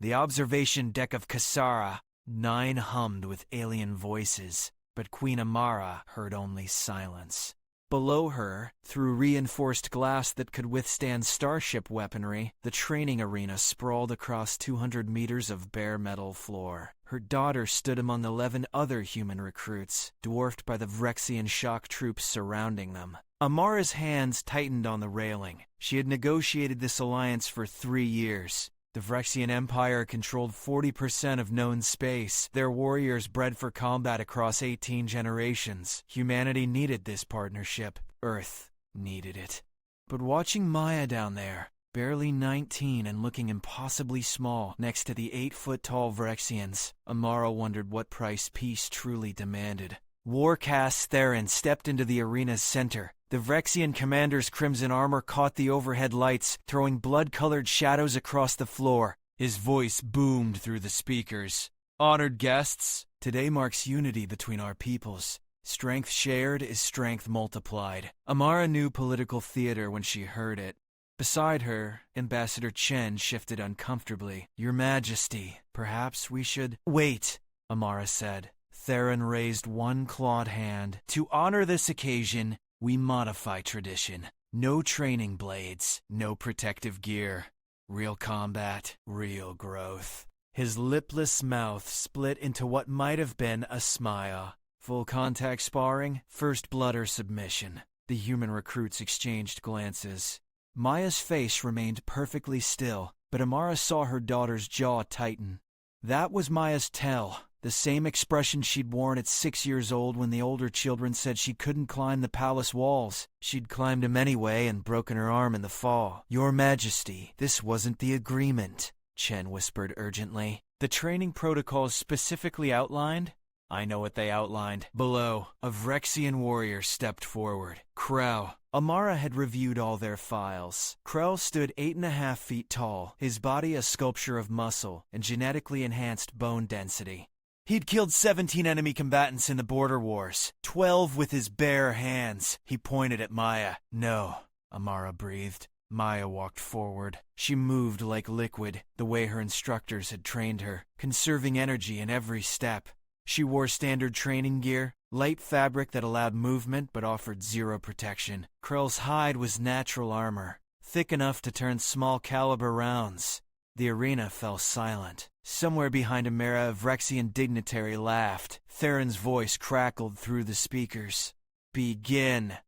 The observation deck of Kasara, 9 hummed with alien voices, but Queen Amara heard only silence. Below her, through reinforced glass that could withstand starship weaponry, the training arena sprawled across 200 meters of bare metal floor. Her daughter stood among 11 other human recruits, dwarfed by the Vrexian shock troops surrounding them. Amara's hands tightened on the railing. She had negotiated this alliance for 3 years. The Vrexian Empire controlled 40% of known space, their warriors bred for combat across 18 generations. Humanity needed this partnership. Earth needed it. But watching Maya down there, barely 19 and looking impossibly small next to the 8-foot-tall Vrexians, Amara wondered what price peace truly demanded. Warcast Theron stepped into the arena's center. The Vrexian commander's crimson armor caught the overhead lights, throwing blood-colored shadows across the floor. His voice boomed through the speakers. "Honored guests, today marks unity between our peoples. Strength shared is strength multiplied." Amara knew political theater when she heard it. Beside her, Ambassador Chen shifted uncomfortably. "Your Majesty, perhaps we should—" "Wait," Amara said. Theron raised one clawed hand. "To honor this occasion, we modify tradition. No training blades, no protective gear. Real combat, real growth." His lipless mouth split into what might have been a smile. Full contact sparring, first blood or submission. The human recruits exchanged glances. Maya's face remained perfectly still, but Amara saw her daughter's jaw tighten. That was Maya's tell. The same expression she'd worn at 6 years old when the older children said she couldn't climb the palace walls. She'd climbed them anyway and broken her arm in the fall. "Your Majesty, this wasn't the agreement," Chen whispered urgently. "The training protocols specifically outlined?" "I know what they outlined." Below, a Vrexian warrior stepped forward. Krell. Amara had reviewed all their files. Krell stood 8.5 feet tall, his body a sculpture of muscle and genetically enhanced bone density. He'd killed 17 enemy combatants in the border wars, 12 with his bare hands. He pointed at Maya. "No," Amara breathed. Maya walked forward. She moved like liquid, the way her instructors had trained her, conserving energy in every step. She wore standard training gear, light fabric that allowed movement but offered zero protection. Krell's hide was natural armor, thick enough to turn small caliber rounds. The arena fell silent. Somewhere behind Amara, a Vrexian dignitary laughed. Theron's voice crackled through the speakers. "Begin."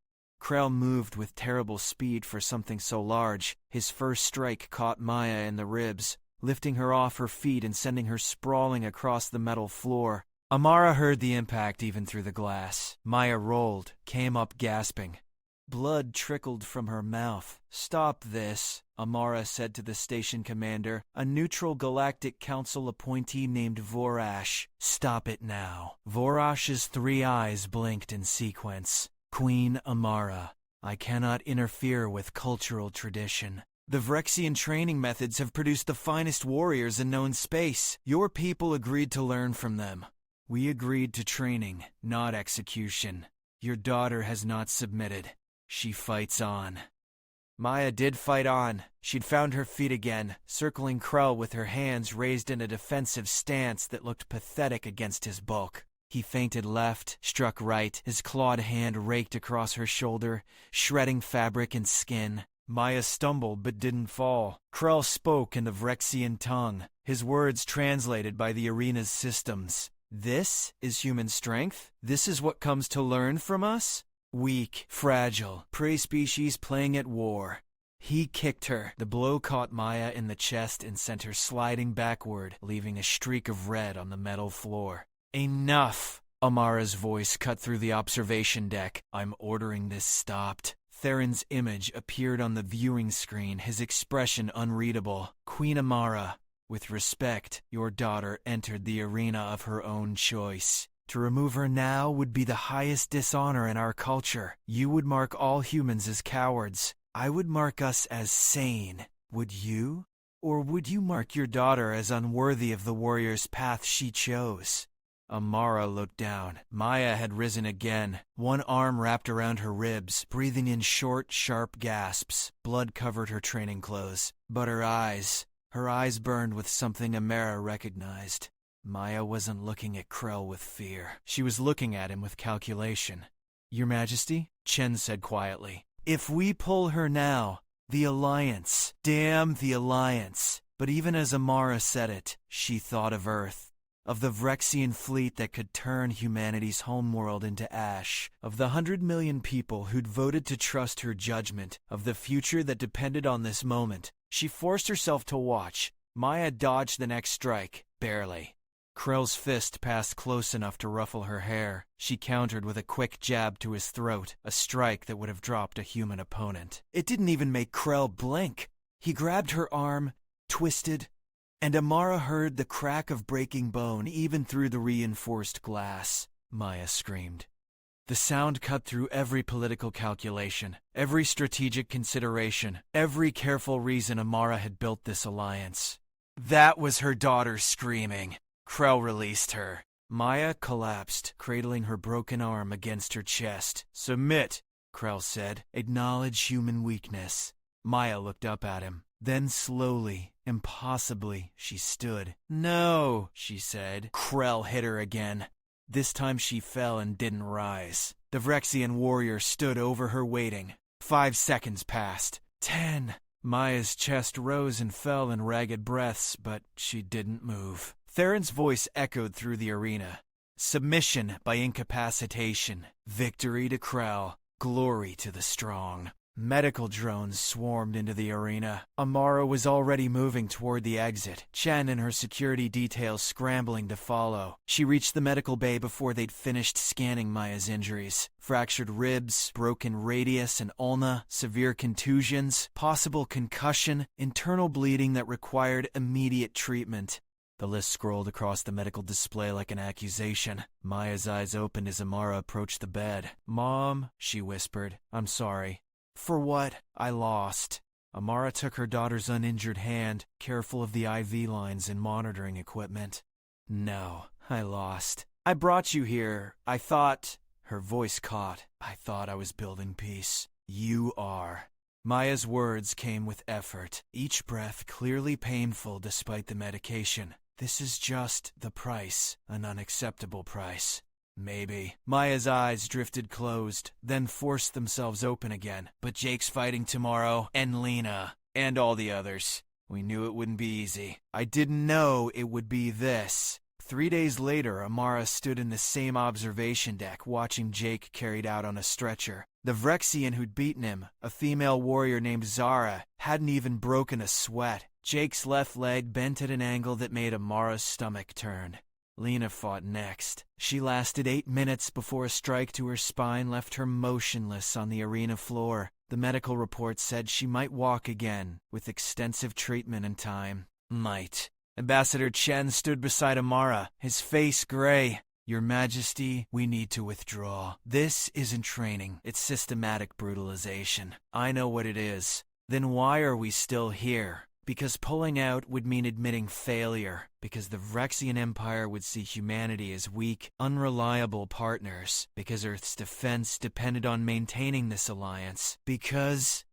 Krell moved with terrible speed for something so large. His first strike caught Maya in the ribs, lifting her off her feet and sending her sprawling across the metal floor. Amara heard the impact even through the glass. Maya rolled, came up gasping. Blood trickled from her mouth. "Stop this," Amara said to the station commander, a neutral Galactic Council appointee named Vorash. "Stop it now." Vorash's 3 eyes blinked in sequence. "Queen Amara, I cannot interfere with cultural tradition. The Vrexian training methods have produced the finest warriors in known space. Your people agreed to learn from them. We agreed to training, not execution. Your daughter has not submitted. She fights on." Maya did fight on. She'd found her feet again, circling Krell with her hands raised in a defensive stance that looked pathetic against his bulk. He feinted left, struck right, his clawed hand raked across her shoulder, shredding fabric and skin. Maya stumbled but didn't fall. Krell spoke in the Vrexian tongue, his words translated by the arena's systems. "This is human strength? This is what comes to learn from us? Weak, fragile, prey species playing at war." He kicked her. The blow caught Maya in the chest and sent her sliding backward, leaving a streak of red on the metal floor. "Enough!" Amara's voice cut through the observation deck. "I'm ordering this stopped." Theron's image appeared on the viewing screen, his expression unreadable. "Queen Amara, with respect, your daughter entered the arena of her own choice. To remove her now would be the highest dishonor in our culture. You would mark all humans as cowards. I would mark us as sane. Would you? Or would you mark your daughter as unworthy of the warrior's path she chose?" Amara looked down. Maya had risen again, one arm wrapped around her ribs, breathing in short, sharp gasps. Blood covered her training clothes, but her eyes, Her eyes burned with something Amara recognized. Maya wasn't looking at Krell with fear. She was looking at him with calculation. "Your Majesty," Chen said quietly, "if we pull her now, the Alliance, damn the Alliance." But even as Amara said it, she thought of Earth, of the Vrexian fleet that could turn humanity's homeworld into ash, of the 100 million people who'd voted to trust her judgment, of the future that depended on this moment. She forced herself to watch. Maya dodged the next strike, barely. Krell's fist passed close enough to ruffle her hair. She countered with a quick jab to his throat, a strike that would have dropped a human opponent. It didn't even make Krell blink. He grabbed her arm, twisted, and Amara heard the crack of breaking bone even through the reinforced glass. Maya screamed. The sound cut through every political calculation, every strategic consideration, every careful reason Amara had built this alliance. That was her daughter screaming. Krell released her. Maya collapsed, cradling her broken arm against her chest. "Submit," Krell said. "Acknowledge human weakness." Maya looked up at him. Then slowly, impossibly, she stood. "No," she said. Krell hit her again. This time she fell and didn't rise. The Vrexian warrior stood over her waiting. 5 seconds passed. 10. Maya's chest rose and fell in ragged breaths, but she didn't move. Theron's voice echoed through the arena. Submission by incapacitation. Victory to Krell. Glory to the strong. Medical drones swarmed into the arena. Amara was already moving toward the exit, Chen and her security details scrambling to follow. She reached the medical bay before they'd finished scanning Maya's injuries. Fractured ribs, broken radius and ulna, severe contusions, possible concussion, internal bleeding that required immediate treatment. The list scrolled across the medical display like an accusation. Maya's eyes opened as Amara approached the bed. "Mom," she whispered, "I'm sorry." "For what?" "I lost." Amara took her daughter's uninjured hand, careful of the IV lines and monitoring equipment. "No, I lost. I brought you here. I thought—" Her voice caught. "I thought I was building peace. You are." Maya's words came with effort, each breath clearly painful despite the medication. "This is just the price, an unacceptable price." "Maybe." Maya's eyes drifted closed, then forced themselves open again. "But Jake's fighting tomorrow, and Lena, and all the others. We knew it wouldn't be easy. I didn't know it would be this." 3 days later, Amara stood in the same observation deck, watching Jake carried out on a stretcher. The Vrexian who'd beaten him, a female warrior named Zara, hadn't even broken a sweat. Jake's left leg bent at an angle that made Amara's stomach turn. Lena fought next. She lasted 8 minutes before a strike to her spine left her motionless on the arena floor. The medical report said she might walk again, with extensive treatment and time. Might. Ambassador Chen stood beside Amara, his face gray. "Your Majesty, we need to withdraw. This isn't training, it's systematic brutalization. I know what it is. Then why are we still here? Because pulling out would mean admitting failure, because the Vrexian Empire would see humanity as weak, unreliable partners, because Earth's defense depended on maintaining this alliance, because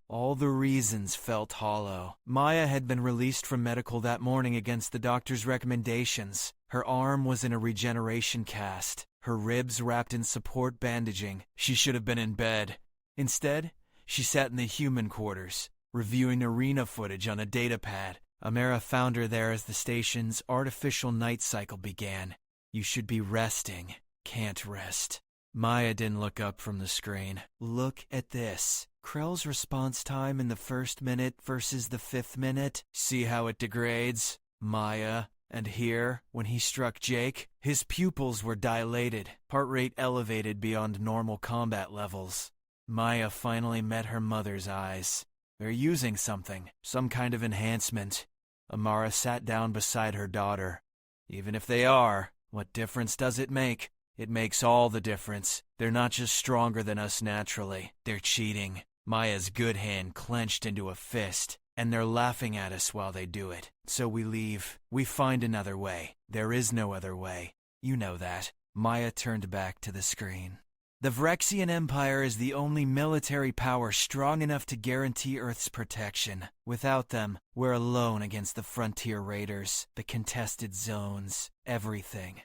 all the reasons felt hollow. Maya had been released from medical that morning against the doctor's recommendations. Her arm was in a regeneration cast, her ribs wrapped in support bandaging. She should have been in bed. Instead, she sat in the human quarters, reviewing arena footage on a datapad. Amara found her there as the station's artificial night cycle began. "You should be resting. Can't rest." Maya didn't look up from the screen. "Look at this. Krell's response time in the first minute versus the 5th minute. See how it degrades? Maya. And here, when he struck Jake, his pupils were dilated, heart rate elevated beyond normal combat levels." Maya finally met her mother's eyes. "They're using something, some kind of enhancement." Amara sat down beside her daughter. "Even if they are, what difference does it make? It makes all the difference. They're not just stronger than us naturally. They're cheating." Maya's good hand clenched into a fist. "And they're laughing at us while they do it. So we leave. We find another way. There is no other way. You know that." Maya turned back to the screen. The Vrexian Empire is the only military power strong enough to guarantee Earth's protection. Without them, we're alone against the frontier raiders, the contested zones, everything.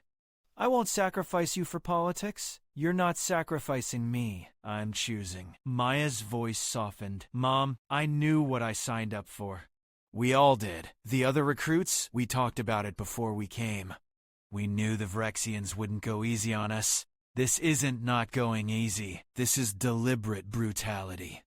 I won't sacrifice you for politics. You're not sacrificing me. I'm choosing. Maya's voice softened. Mom, I knew what I signed up for. We all did. The other recruits, we talked about it before we came. We knew the Vrexians wouldn't go easy on us. This isn't not going easy. This is deliberate brutality.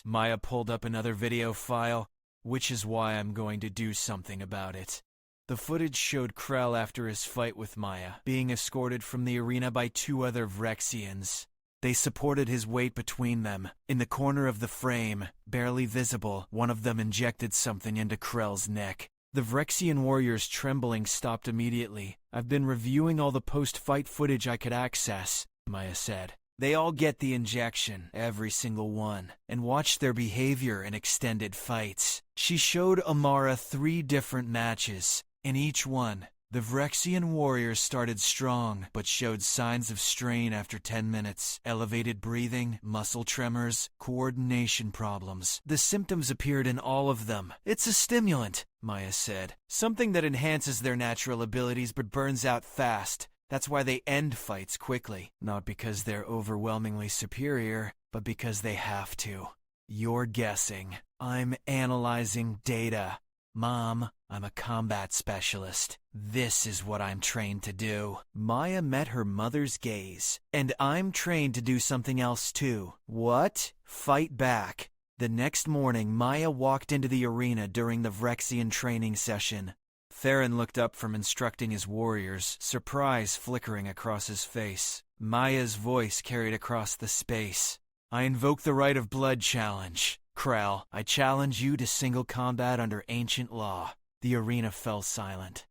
Maya pulled up another video file, which is why I'm going to do something about it. The footage showed Krell after his fight with Maya, being escorted from the arena by two other Vrexians. They supported his weight between them. In the corner of the frame, barely visible, one of them injected something into Krell's neck. The Vrexian warrior's trembling stopped immediately. I've been reviewing all the post-fight footage I could access, Maya said. They all get the injection, every single one, and watch their behavior in extended fights. She showed Amara 3 different matches. In each one, the Vrexian warrior started strong, but showed signs of strain after 10 minutes. Elevated breathing, muscle tremors, coordination problems. The symptoms appeared in all of them. It's a stimulant, Maya said. Something that enhances their natural abilities but burns out fast. That's why they end fights quickly. Not because they're overwhelmingly superior, but because they have to. You're guessing. I'm analyzing data. Mom, I'm a combat specialist. This is what I'm trained to do. Maya met her mother's gaze. And I'm trained to do something else too. What? Fight back. The next morning, Maya walked into the arena during the Vrexian training session. Theron looked up from instructing his warriors, surprise flickering across his face. Maya's voice carried across the space. I invoke the right of blood challenge. Krell, I challenge you to single combat under ancient law. The arena fell silent.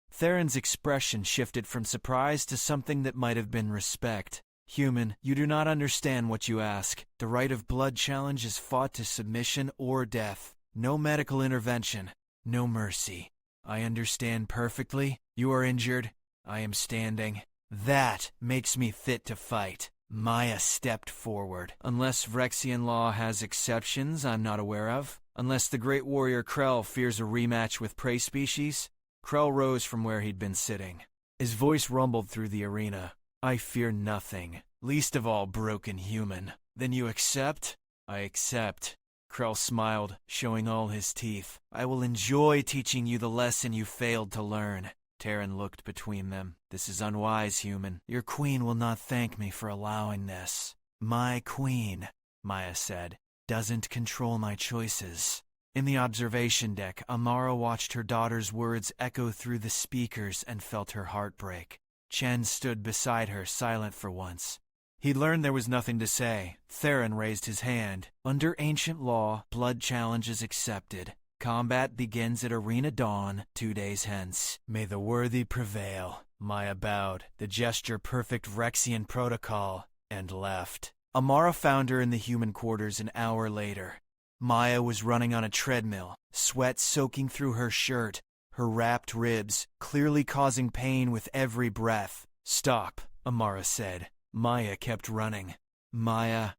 Theron's expression shifted from surprise to something that might have been respect. Human, you do not understand what you ask. The right of blood challenge is fought to submission or death. No medical intervention. No mercy. I understand perfectly. You are injured. I am standing. That makes me fit to fight. Maya stepped forward. Unless Vrexian law has exceptions I'm not aware of. Unless the great warrior Krell fears a rematch with prey species. Krell rose from where he'd been sitting. His voice rumbled through the arena. I fear nothing, least of all broken human. Then you accept? I accept. Krell smiled, showing all his teeth. I will enjoy teaching you the lesson you failed to learn. Terran looked between them. This is unwise, human. Your queen will not thank me for allowing this. My queen, Maya said, doesn't control my choices. In the observation deck, Amara watched her daughter's words echo through the speakers and felt her heart break. Chen stood beside her, silent for once. He learned there was nothing to say. Theron raised his hand. Under ancient law, blood challenge is accepted. Combat begins at Arena Dawn 2 days hence. May the worthy prevail. Maya bowed, the gesture perfect Vrexian protocol, and left. Amara found her in the human quarters an hour later. Maya was running on a treadmill, sweat soaking through her shirt, her wrapped ribs, clearly causing pain with every breath. Stop, Amara said. Maya kept running. Maya,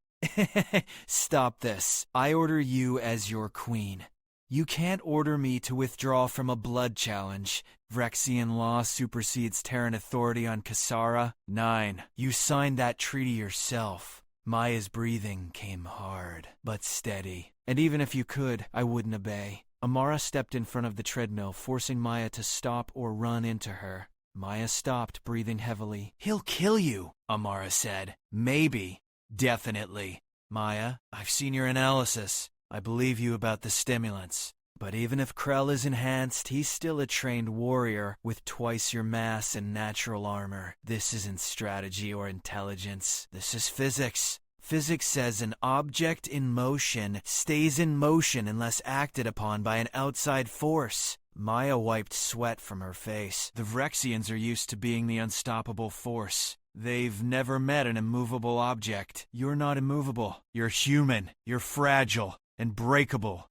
stop this. I order you as your queen. You can't order me to withdraw from a blood challenge. Vrexian law supersedes Terran authority on Kasara. 9. You signed that treaty yourself. Maya's breathing came hard, but steady. And even if you could, I wouldn't obey. Amara stepped in front of the treadmill, forcing Maya to stop or run into her. Maya stopped, breathing heavily. He'll kill you, Amara said. Maybe. Definitely. Maya, I've seen your analysis. I believe you about the stimulants. But even if Krell is enhanced, he's still a trained warrior with twice your mass and natural armor. This isn't strategy or intelligence. This is physics. Physics says an object in motion stays in motion unless acted upon by an outside force. Maya wiped sweat from her face. The Vrexians are used to being the unstoppable force. They've never met an immovable object. You're not immovable. You're human. You're fragile. And breakable,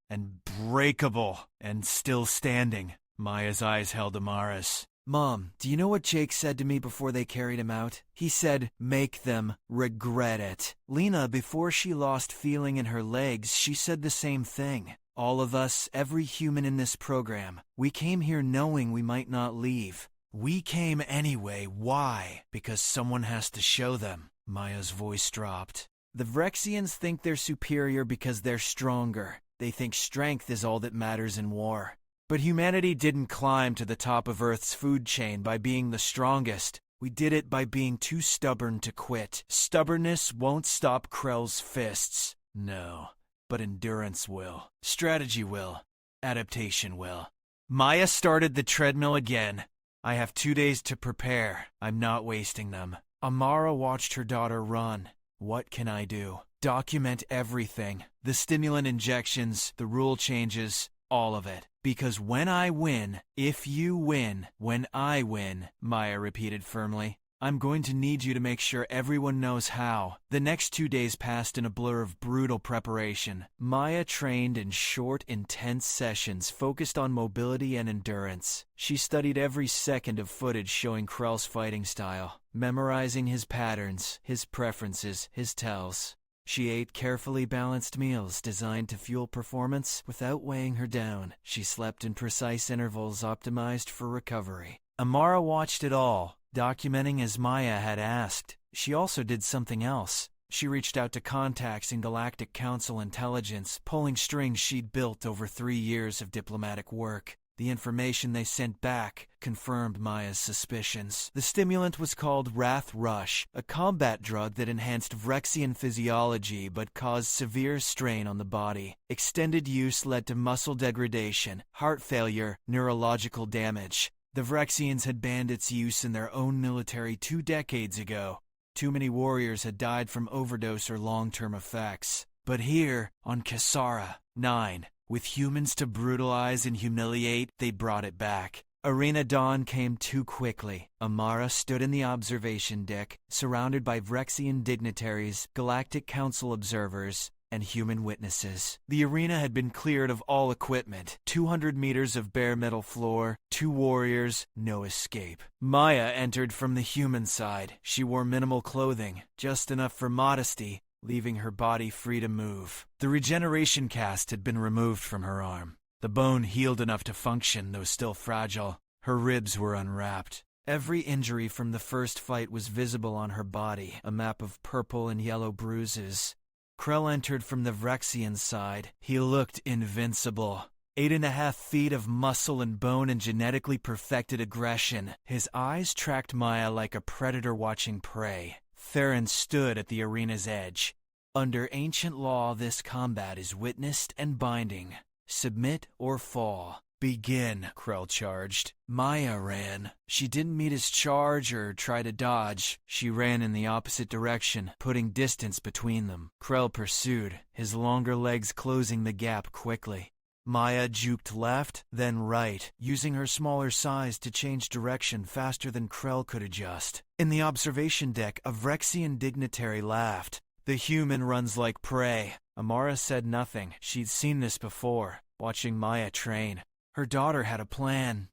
and still standing. Maya's eyes held Amara's. Mom, do you know what Jake said to me before they carried him out? He said, make them regret it. Lena, before she lost feeling in her legs, she said the same thing. All of us, every human in this program, we came here knowing we might not leave. We came anyway. Why? Because someone has to show them. Maya's voice dropped. The Vrexians think they're superior because they're stronger. They think strength is all that matters in war. But humanity didn't climb to the top of Earth's food chain by being the strongest. We did it by being too stubborn to quit. Stubbornness won't stop Krell's fists. No, but endurance will. Strategy will. Adaptation will. Maya started the treadmill again. I have 2 days to prepare. I'm not wasting them. Amara watched her daughter run. What can I do? Document everything. The stimulant injections, the rule changes, all of it. Because when I win, if you win, when I win, Maya repeated firmly, I'm going to need you to make sure everyone knows how. The next 2 days passed in a blur of brutal preparation. Maya trained in short, intense sessions focused on mobility and endurance. She studied every second of footage showing Krell's fighting style, memorizing his patterns, his preferences, his tells. She ate carefully balanced meals designed to fuel performance without weighing her down. She slept in precise intervals optimized for recovery. Amara watched it all, documenting as Maya had asked. She also did something else. She reached out to contacts in Galactic Council intelligence, pulling strings she'd built over 3 years of diplomatic work. The information they sent back confirmed Maya's suspicions. The stimulant was called Wrath Rush, a combat drug that enhanced Vrexian physiology but caused severe strain on the body. Extended use led to muscle degradation, heart failure, neurological damage. The Vrexians had banned its use in their own military 2 decades ago. Too many warriors had died from overdose or long-term effects. But here, on Kasara 9, with humans to brutalize and humiliate, they brought it back. Arena Dawn came too quickly. Amara stood in the observation deck, surrounded by Vrexian dignitaries, Galactic Council observers, and human witnesses. The arena had been cleared of all equipment. 200 meters of bare metal floor, 2 warriors, no escape. Maya entered from the human side. She wore minimal clothing, just enough for modesty, leaving her body free to move. The regeneration cast had been removed from her arm. The bone healed enough to function, though still fragile. Her ribs were unwrapped. Every injury from the first fight was visible on her body, a map of purple and yellow bruises. Krell entered from the Vrexian side. He looked invincible. 8.5 feet of muscle and bone and genetically perfected aggression. His eyes tracked Maya like a predator watching prey. Theron stood at the arena's edge. Under ancient law, this combat is witnessed and binding. Submit or fall. Begin, Krell charged. Maya ran. She didn't meet his charge or try to dodge. She ran in the opposite direction, putting distance between them. Krell pursued, his longer legs closing the gap quickly. Maya juked left, then right, using her smaller size to change direction faster than Krell could adjust. In the observation deck, a Vrexian dignitary laughed. The human runs like prey. Amara said nothing. She'd seen this before, watching Maya train. Her daughter had a plan.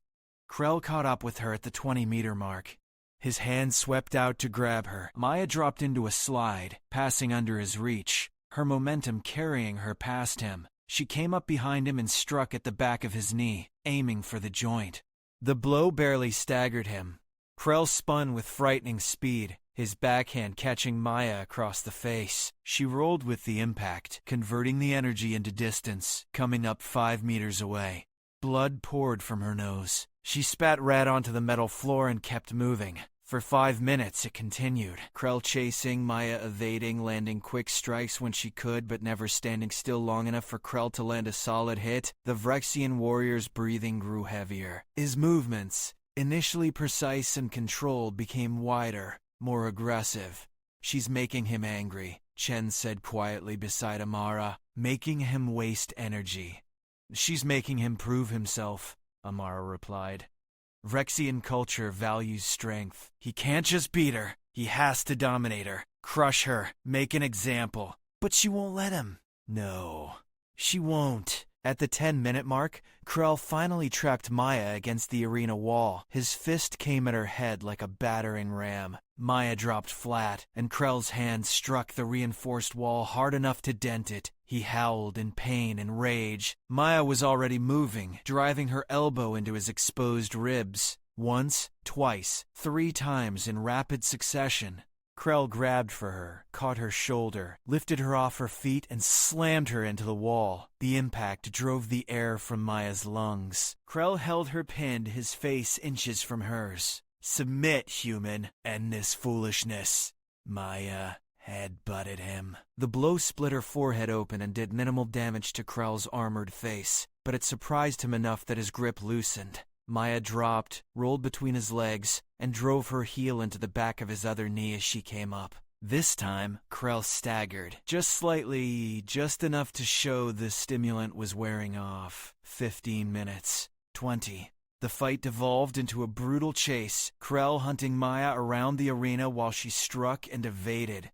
Krell caught up with her at the 20-meter mark. His hand swept out to grab her. Maya dropped into a slide, passing under his reach, her momentum carrying her past him. She came up behind him and struck at the back of his knee, aiming for the joint. The blow barely staggered him. Krell spun with frightening speed, his backhand catching Maya across the face. She rolled with the impact, converting the energy into distance, coming up 5 meters away. Blood poured from her nose. She spat red onto the metal floor and kept moving. For 5 minutes it continued. Krell chasing, Maya evading, landing quick strikes when she could but never standing still long enough for Krell to land a solid hit. The Vrexian warrior's breathing grew heavier. His movements, initially precise and controlled, became wider, more aggressive. She's making him angry, Chen said quietly beside Amara, making him waste energy. She's making him prove himself, Amara replied. Vrexian culture values strength. He can't just beat her. He has to dominate her, crush her, make an example. But she won't let him. No, she won't. At the 10-minute mark, Krell finally trapped Maya against the arena wall. His fist came at her head like a battering ram. Maya dropped flat, and Krell's hand struck the reinforced wall hard enough to dent it. He howled in pain and rage. Maya was already moving, driving her elbow into his exposed ribs. Once, twice, 3 times in rapid succession. Krell grabbed for her, caught her shoulder, lifted her off her feet, and slammed her into the wall. The impact drove the air from Maya's lungs. Krell held her pinned, his face inches from hers. "Submit, human. End this foolishness." Maya head-butted him. The blow split her forehead open and did minimal damage to Krell's armored face, but it surprised him enough that his grip loosened. Maya dropped, rolled between his legs, and drove her heel into the back of his other knee as she came up. This time, Krell staggered, just slightly, just enough to show the stimulant was wearing off. 15 minutes. 20. The fight devolved into a brutal chase, Krell hunting Maya around the arena while she struck and evaded.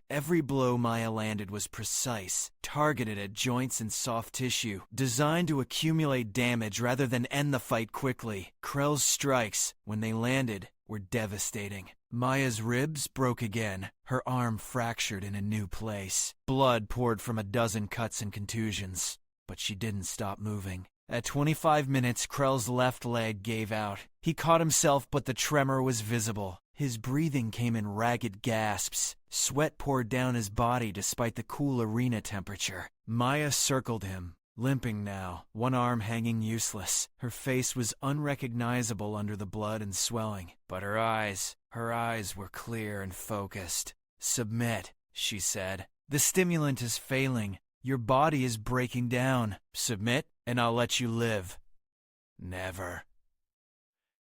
Every blow Maya landed was precise, targeted at joints and soft tissue, designed to accumulate damage rather than end the fight quickly. Krell's strikes, when they landed, were devastating. Maya's ribs broke again, her arm fractured in a new place. Blood poured from a dozen cuts and contusions, but she didn't stop moving. At 25 minutes, Krell's left leg gave out. He caught himself, but the tremor was visible. His breathing came in ragged gasps. Sweat poured down his body despite the cool arena temperature. Maya circled him, limping now, one arm hanging useless. Her face was unrecognizable under the blood and swelling, but her eyes were clear and focused. "Submit," she said. "The stimulant is failing. Your body is breaking down. Submit, and I'll let you live." "Never."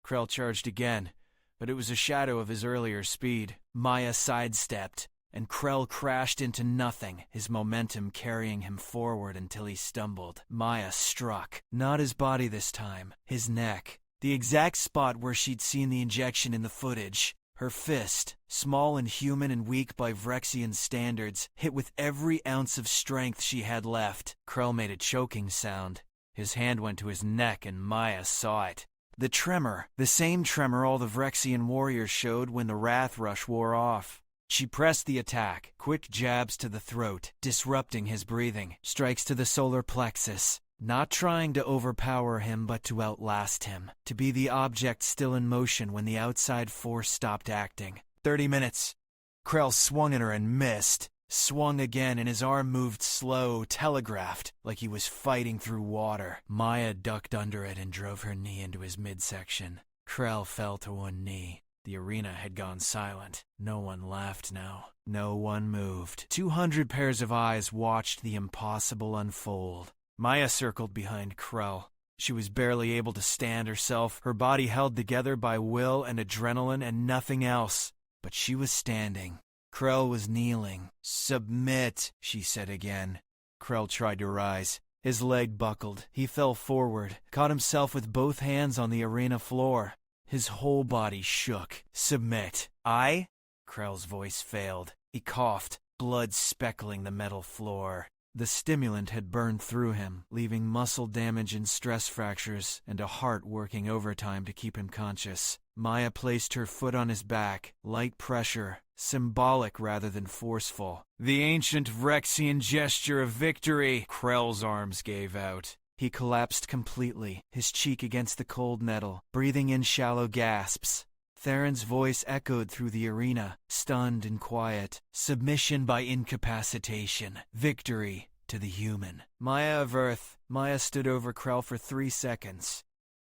Krell charged again, but it was a shadow of his earlier speed. Maya sidestepped, and Krell crashed into nothing, his momentum carrying him forward until he stumbled. Maya struck, not his body this time, his neck, the exact spot where she'd seen the injection in the footage. Her fist, small and human and weak by Vrexian standards, hit with every ounce of strength she had left. Krell made a choking sound. His hand went to his neck and Maya saw it. The tremor, the same tremor all the Vrexian warriors showed when the wrath rush wore off. She pressed the attack, quick jabs to the throat, disrupting his breathing, strikes to the solar plexus. Not trying to overpower him, but to outlast him. To be the object still in motion when the outside force stopped acting. 30 minutes. Krell swung at her and missed. Swung again, and his arm moved slow, telegraphed, like he was fighting through water. Maya ducked under it and drove her knee into his midsection. Krell fell to one knee. The arena had gone silent. No one laughed now. No one moved. 200 pairs of eyes watched the impossible unfold. Maya circled behind Krell. She was barely able to stand herself, her body held together by will and adrenaline and nothing else. But she was standing. Krell was kneeling. "Submit," she said again. Krell tried to rise. His leg buckled. He fell forward, caught himself with both hands on the arena floor. His whole body shook. "Submit." "I?" Krell's voice failed. He coughed, blood speckling the metal floor. The stimulant had burned through him, leaving muscle damage and stress fractures, and a heart working overtime to keep him conscious. Maya placed her foot on his back, light pressure, symbolic rather than forceful. The ancient Vrexian gesture of victory. Krell's arms gave out. He collapsed completely, his cheek against the cold metal, breathing in shallow gasps. Theron's voice echoed through the arena, stunned and quiet. Submission by incapacitation. Victory to the human. Maya of Earth. Maya stood over Krell for 3 seconds.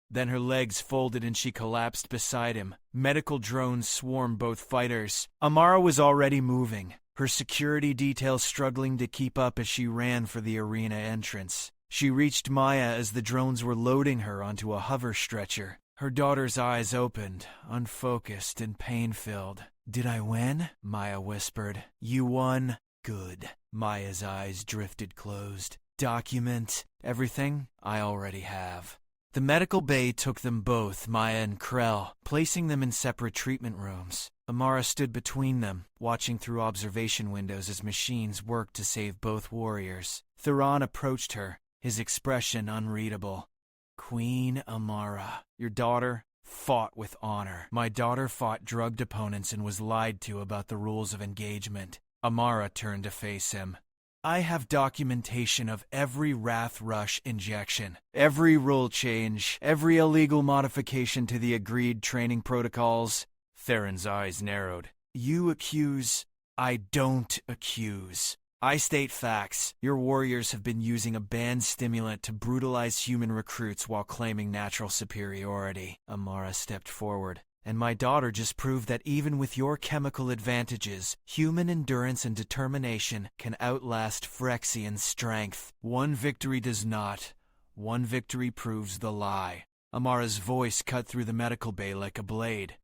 Then her legs folded and she collapsed beside him. Medical drones swarmed both fighters. Amara was already moving, her security detail struggling to keep up as she ran for the arena entrance. She reached Maya as the drones were loading her onto a hover stretcher. Her daughter's eyes opened, unfocused and pain-filled. "Did I win?" Maya whispered. "You won." "Good." Maya's eyes drifted closed. "Document everything?" "I already have." The medical bay took them both, Maya and Krell, placing them in separate treatment rooms. Amara stood between them, watching through observation windows as machines worked to save both warriors. Theron approached her, his expression unreadable. Queen Amara, your daughter fought with honor. My daughter fought drugged opponents and was lied to about the rules of engagement. Amara turned to face him. I have documentation of every Wrath Rush injection, every rule change, every illegal modification to the agreed training protocols. Theron's eyes narrowed. You accuse. I don't accuse. I state facts. Your warriors have been using a banned stimulant to brutalize human recruits while claiming natural superiority. Amara stepped forward. And my daughter just proved that even with your chemical advantages, human endurance and determination can outlast Vrexian strength. One victory does not. One victory proves the lie. Amara's voice cut through the medical bay like a blade.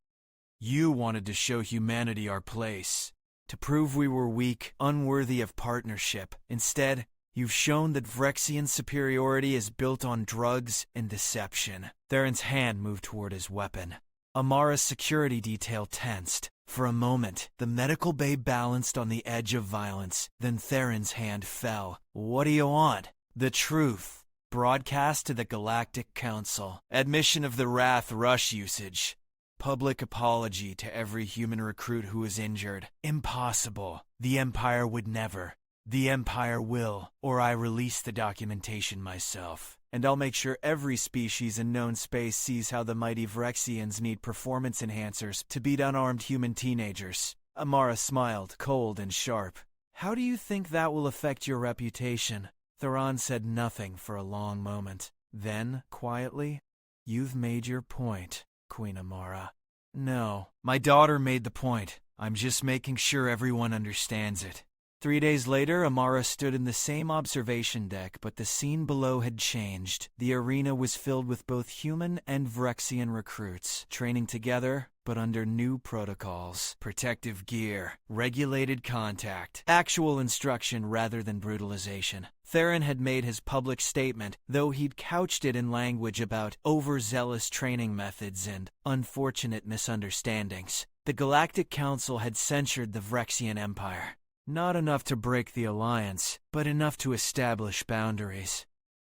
You wanted to show humanity our place, to prove we were weak, unworthy of partnership. Instead, you've shown that Vrexian superiority is built on drugs and deception. Theron's hand moved toward his weapon. Amara's security detail tensed. For a moment, the medical bay balanced on the edge of violence. Then Theron's hand fell. What do you want? The truth. Broadcast to the Galactic Council. Admission of the Wrath Rush usage. Public apology to every human recruit who was injured. Impossible. The Empire would never. The Empire will, or I release the documentation myself. And I'll make sure every species in known space sees how the mighty Vrexians need performance enhancers to beat unarmed human teenagers. Amara smiled, cold and sharp. How do you think that will affect your reputation? Theron said nothing for a long moment. Then, quietly, you've made your point, Queen Amara. No, my daughter made the point. I'm just making sure everyone understands it. 3 days later, Amara stood in the same observation deck, but the scene below had changed. The arena was filled with both human and Vrexian recruits, training together, but under new protocols. Protective gear, regulated contact, actual instruction rather than brutalization. Theron had made his public statement, though he'd couched it in language about overzealous training methods and unfortunate misunderstandings. The Galactic Council had censured the Vrexian Empire. Not enough to break the alliance, but enough to establish boundaries.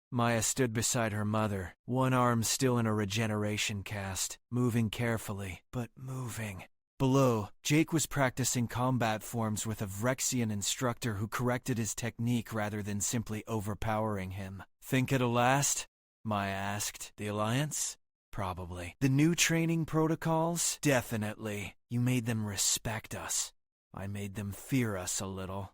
Maya stood beside her mother, one arm still in a regeneration cast, moving carefully, but moving. Below, Jake was practicing combat forms with a Vrexian instructor who corrected his technique rather than simply overpowering him. Think it'll last? Maya asked. The alliance? Probably. The new training protocols? Definitely. You made them respect us. I made them fear us a little.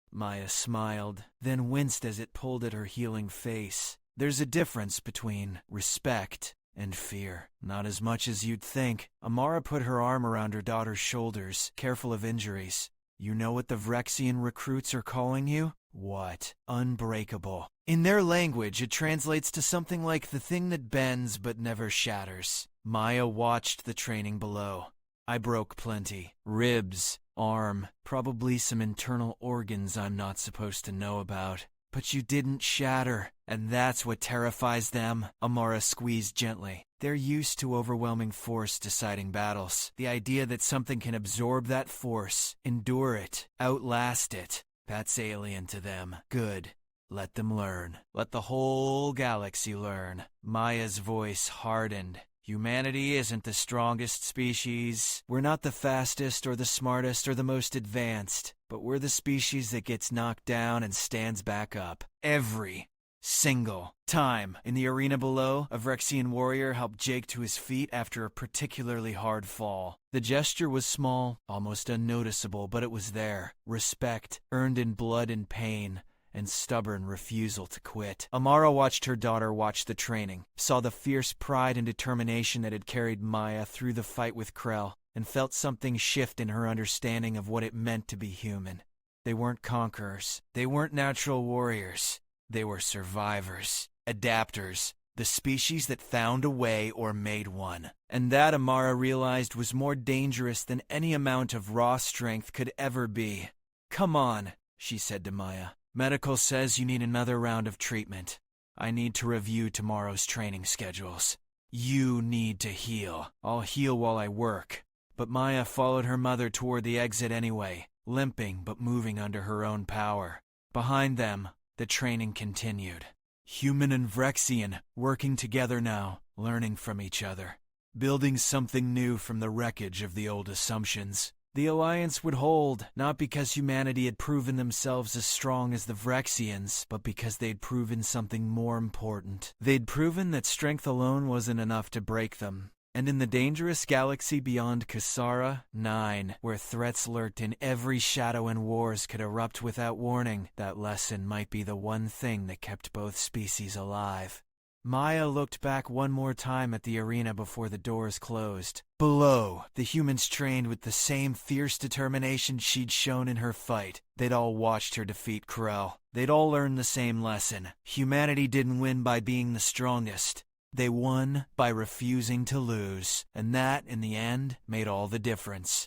Maya smiled, then winced as it pulled at her healing face. There's a difference between respect and fear. Not as much as you'd think. Amara put her arm around her daughter's shoulders, careful of injuries. You know what the Vrexian recruits are calling you? What? Unbreakable. In their language, it translates to something like the thing that bends but never shatters. Maya watched the training below. I broke plenty. Ribs, arm, probably some internal organs I'm not supposed to know about. But you didn't shatter, and that's what terrifies them. Amara squeezed gently. They're used to overwhelming force deciding battles. The idea that something can absorb that force, endure it, outlast it, that's alien to them. Good. Let them learn. Let the whole galaxy learn. Maya's voice hardened. Humanity isn't the strongest species. We're not the fastest or the smartest or the most advanced, but we're the species that gets knocked down and stands back up. Every single time. In the arena below, a Vrexian warrior helped Jake to his feet after a particularly hard fall. The gesture was small, almost unnoticeable, but it was there. Respect, earned in blood and pain, and stubborn refusal to quit. Amara watched her daughter watch the training, saw the fierce pride and determination that had carried Maya through the fight with Krell, and felt something shift in her understanding of what it meant to be human. They weren't conquerors. They weren't natural warriors. They were survivors, adapters, the species that found a way or made one. And that, Amara realized, was more dangerous than any amount of raw strength could ever be. Come on, she said to Maya. Medical says you need another round of treatment. I need to review tomorrow's training schedules. You need to heal. I'll heal while I work. But Maya followed her mother toward the exit anyway, limping but moving under her own power. Behind them, the training continued. Human and Vrexian, working together now, learning from each other. Building something new from the wreckage of the old assumptions. The alliance would hold, not because humanity had proven themselves as strong as the Vrexians, but because they'd proven something more important. They'd proven that strength alone wasn't enough to break them. And in the dangerous galaxy beyond Kasara 9, where threats lurked in every shadow and wars could erupt without warning, that lesson might be the one thing that kept both species alive. Maya looked back one more time at the arena before the doors closed. Below, the humans trained with the same fierce determination she'd shown in her fight. They'd all watched her defeat Krell. They'd all learned the same lesson. Humanity didn't win by being the strongest. They won by refusing to lose, and that, in the end, made all the difference.